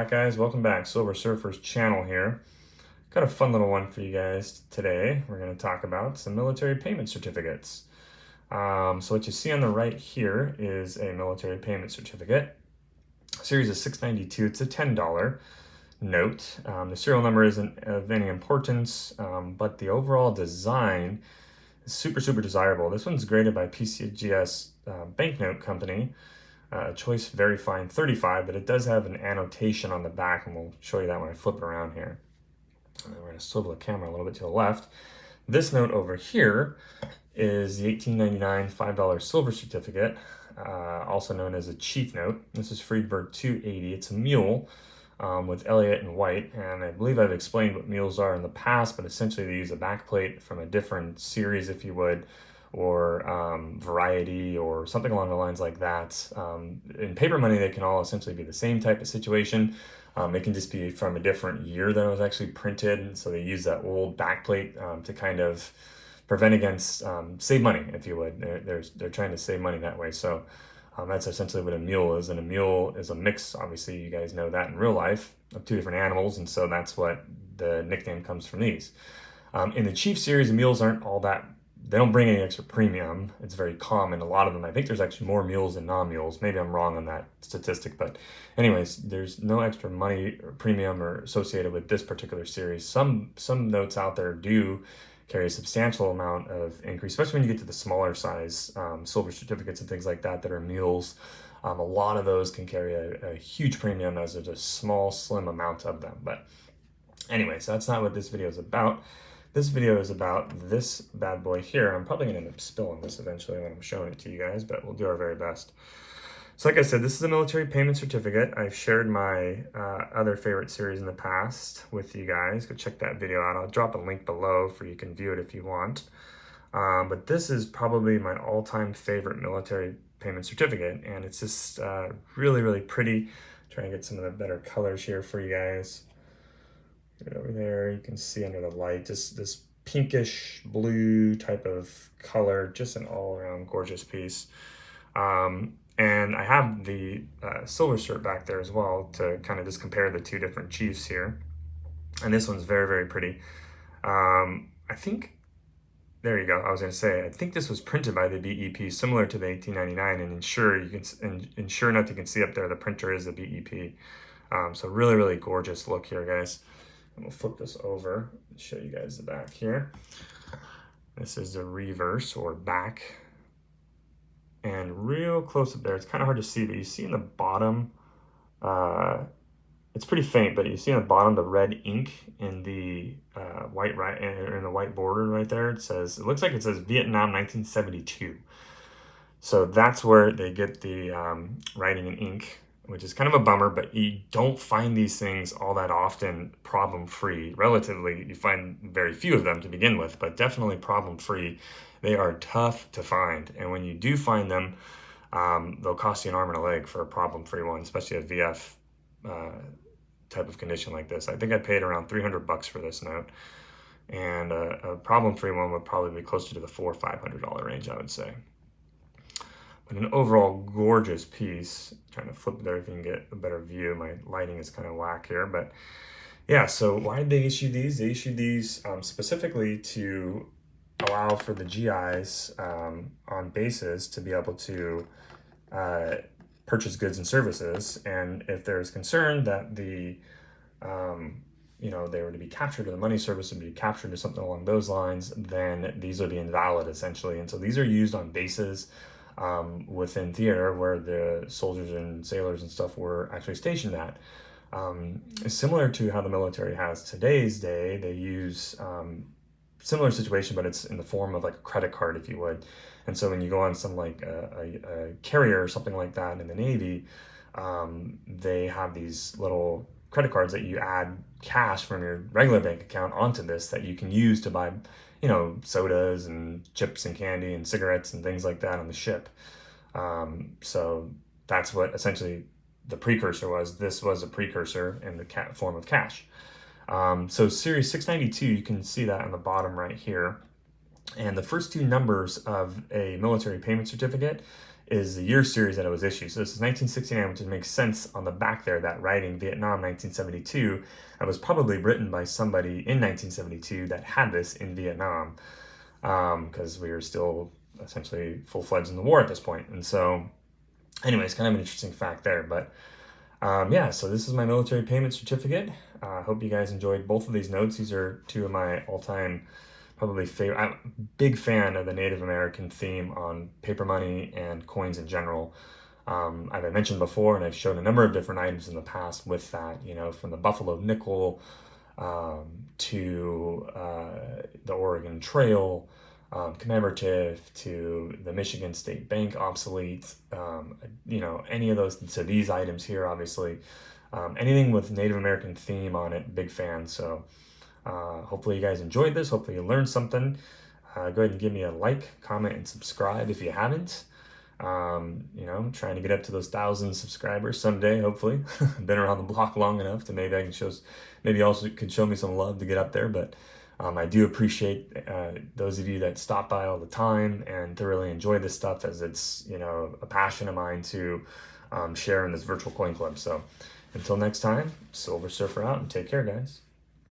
back, guys. Welcome back. Silver Surfer's channel here. Got a fun little one for you guys today. We're going to talk about some military payment certificates. So what you see on the right here is a military payment certificate. Series is 692. It's a $10 note. The serial number isn't of any importance, but the overall design is super desirable. This one's graded by PCGS Banknote Company. Choice very fine 35, but it does have an annotation on the back, and we'll show you that when I flip it around here. And then we're going to swivel the camera a little bit to the left. This note over here is the 1899 $5 silver certificate, also known as a chief note. This is Friedberg 280. It's a mule with Elliott and White, and I believe I've explained what mules are in the past, but essentially they use a backplate from a different series, if you would, or variety or something along the lines like that. In paper money, they can all essentially be the same type of situation. It can just be from a different year that it was actually printed, so they use that old backplate to kind of prevent against, save money, if you would. They're trying to save money that way. So that's essentially what a mule is, and a mule is a mix, obviously you guys know that in real life, of two different animals, and so that's what the nickname comes from these. In the Chief series, the mules aren't all that, they don't bring any extra premium. It's very common. A lot of them, I think there's actually more mules than non-mules. Maybe I'm wrong on that statistic, but anyways, there's no extra money or premium or associated with this particular series. Some notes out there do carry a substantial amount of increase, especially when you get to the smaller size silver certificates and things like that that are mules. A lot of those can carry a huge premium as there's a small, slim amount of them. But anyways, that's not what this video is about. This video is about this bad boy here. I'm probably going to end up spilling this eventually when I'm showing it to you guys, but we'll do our very best. So like I said, this is a military payment certificate. I've shared my other favorite series in the past with you guys. Go check that video out. I'll drop a link below for you can view it if you want. But this is probably my all-time favorite military payment certificate, and it's just really pretty. Trying to get some of the better colors here for you guys. Right over there, you can see under the light, just this pinkish blue type of color, just an all-around gorgeous piece. And I have the silver cert back there as well to kind of just compare the two different chiefs here. And this one's very pretty. I think, there you go, I was going to say, I think this was printed by the BEP, similar to the 1899, and sure enough, you can see up there the printer is the BEP. So really gorgeous look here, guys. And we'll flip this over and show you guys the back here. This is the reverse or back. And real close up there, it's kind of hard to see, but you see in the bottom, it's pretty faint, but you see on the bottom the red ink in the white border right there. It looks like it says Vietnam 1972. So that's where they get the writing in ink, which is kind of a bummer, but you don't find these things all that often problem-free. Relatively, you find very few of them to begin with, but definitely problem-free. They are tough to find, and when you do find them, they'll cost you an arm and a leg for a problem-free one, especially a VF type of condition like this. I think I paid around $300 for this note, and a problem-free one would probably be closer to the $400 or $500 range, I would say. But an overall gorgeous piece. Trying to flip it there if you can get a better view. My lighting is kind of whack here, but yeah, so why did they issue these? They issued these specifically to allow for the GIs on bases to be able to purchase goods and services, and if there's concern that the they were to be captured or the money service would be captured or something along those lines, then these would be invalid essentially. And so these are used on bases within theater where the soldiers and sailors and stuff were actually stationed at. Similar to how the military has today's day, they use similar situation, but it's in the form of like a credit card, if you would. And so when you go on some like a carrier or something like that in the Navy, they have these little credit cards that you add cash from your regular bank account onto this that you can use to buy, sodas and chips and candy and cigarettes and things like that on the ship. So that's what essentially the precursor was. This was a precursor in the form of cash. So series 692, you can see that on the bottom right here. And the first two numbers of a military payment certificate is the year series that it was issued. So this is 1969, which makes sense on the back there, that writing, Vietnam 1972. That was probably written by somebody in 1972 that had this in Vietnam, because we were still essentially full-fledged in the war at this point. And so anyways, kind of an interesting fact there. But yeah, so this is my military payment certificate. I hope you guys enjoyed both of these notes. These are two of my all-time probably favorite. I'm a big fan of the Native American theme on paper money and coins in general. As I mentioned before, and I've shown a number of different items in the past with that, you know, from the Buffalo nickel to the Oregon Trail, commemorative, to the Michigan State Bank obsolete, you know, any of those, to these items here, obviously. Anything with Native American theme on it, big fan. So hopefully you guys enjoyed this. Hopefully you learned something. Go ahead and give me a like, comment, and subscribe if you haven't. You know, I'm trying to get up to those 1,000 subscribers someday, hopefully. Been around the block long enough to maybe I can maybe you also could show me some love to get up there. But I do appreciate those of you that stop by all the time and thoroughly enjoy this stuff, as it's, you know, a passion of mine to share in this virtual coin club. So until next time, Silver Surfer out, and take care, guys.